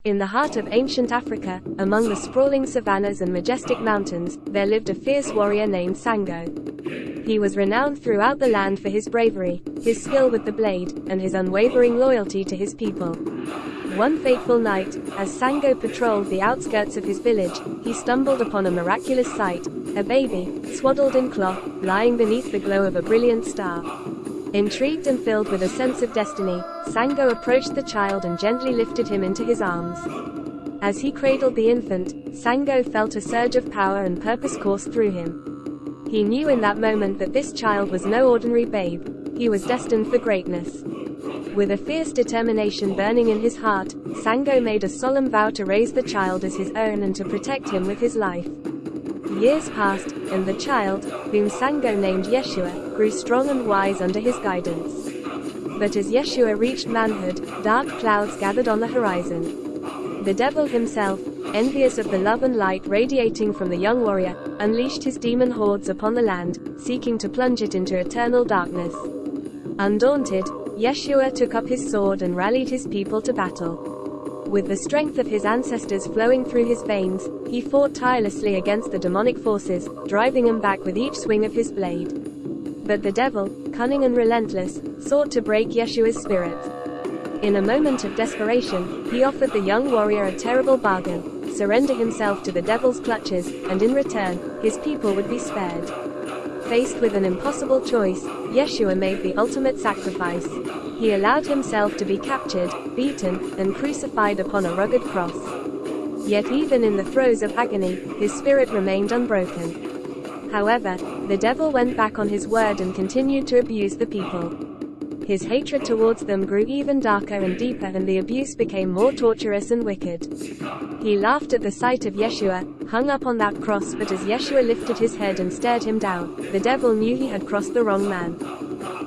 In the heart of ancient Africa, among the sprawling savannas and majestic mountains, there lived a fierce warrior named Sango. He was renowned throughout the land for his bravery, his skill with the blade, and his unwavering loyalty to his people. One fateful night, as Sango patrolled the outskirts of his village, he stumbled upon a miraculous sight: a baby, swaddled in cloth, lying beneath the glow of a brilliant star. Intrigued and filled with a sense of destiny, Sango approached the child and gently lifted him into his arms. As he cradled the infant, Sango felt a surge of power and purpose course through him. He knew in that moment that this child was no ordinary babe. He was destined for greatness. With a fierce determination burning in his heart, Sango made a solemn vow to raise the child as his own and to protect him with his life. Years passed, and the child, whom Sango named Yeshua, grew strong and wise under his guidance. But as Yeshua reached manhood, dark clouds gathered on the horizon. The devil himself, envious of the love and light radiating from the young warrior, unleashed his demon hordes upon the land, seeking to plunge it into eternal darkness. Undaunted, Yeshua took up his sword and rallied his people to battle. With the strength of his ancestors flowing through his veins, he fought tirelessly against the demonic forces, driving them back with each swing of his blade. But the devil, cunning and relentless, sought to break Yeshua's spirit. In a moment of desperation, he offered the young warrior a terrible bargain: surrender himself to the devil's clutches, and in return, his people would be spared. Faced with an impossible choice, Yeshua made the ultimate sacrifice. He allowed himself to be captured, beaten, and crucified upon a rugged cross. Yet even in the throes of agony, his spirit remained unbroken. However, the devil went back on his word and continued to abuse the people. His hatred towards them grew even darker and deeper, and the abuse became more torturous and wicked. He laughed at the sight of Yeshua, hung up on that cross, but as Yeshua lifted his head and stared him down, the devil knew he had crossed the wrong man.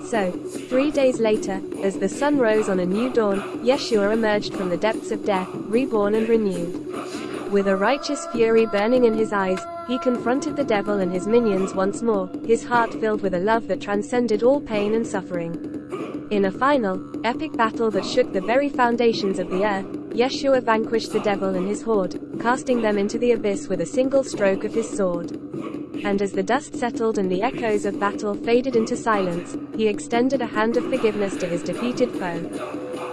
So, 3 days later, as the sun rose on a new dawn, Yeshua emerged from the depths of death, reborn and renewed. With a righteous fury burning in his eyes, he confronted the devil and his minions once more, his heart filled with a love that transcended all pain and suffering. In a final, epic battle that shook the very foundations of the earth, Yeshua vanquished the devil and his horde, casting them into the abyss with a single stroke of his sword. And as the dust settled and the echoes of battle faded into silence, he extended a hand of forgiveness to his defeated foe.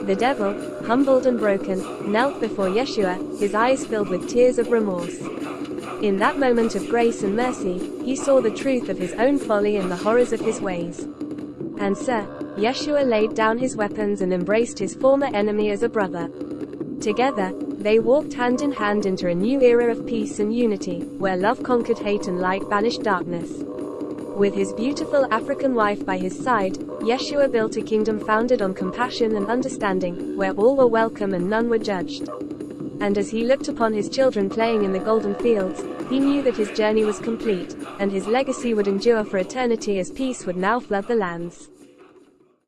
The devil, humbled and broken, knelt before Yeshua, his eyes filled with tears of remorse. In that moment of grace and mercy, he saw the truth of his own folly and the horrors of his ways. And so, Yeshua laid down his weapons and embraced his former enemy as a brother. Together, they walked hand in hand into a new era of peace and unity, where love conquered hate and light banished darkness. With his beautiful African wife by his side, Yeshua built a kingdom founded on compassion and understanding, where all were welcome and none were judged. And as he looked upon his children playing in the golden fields, he knew that his journey was complete, and his legacy would endure for eternity as peace would now flood the lands.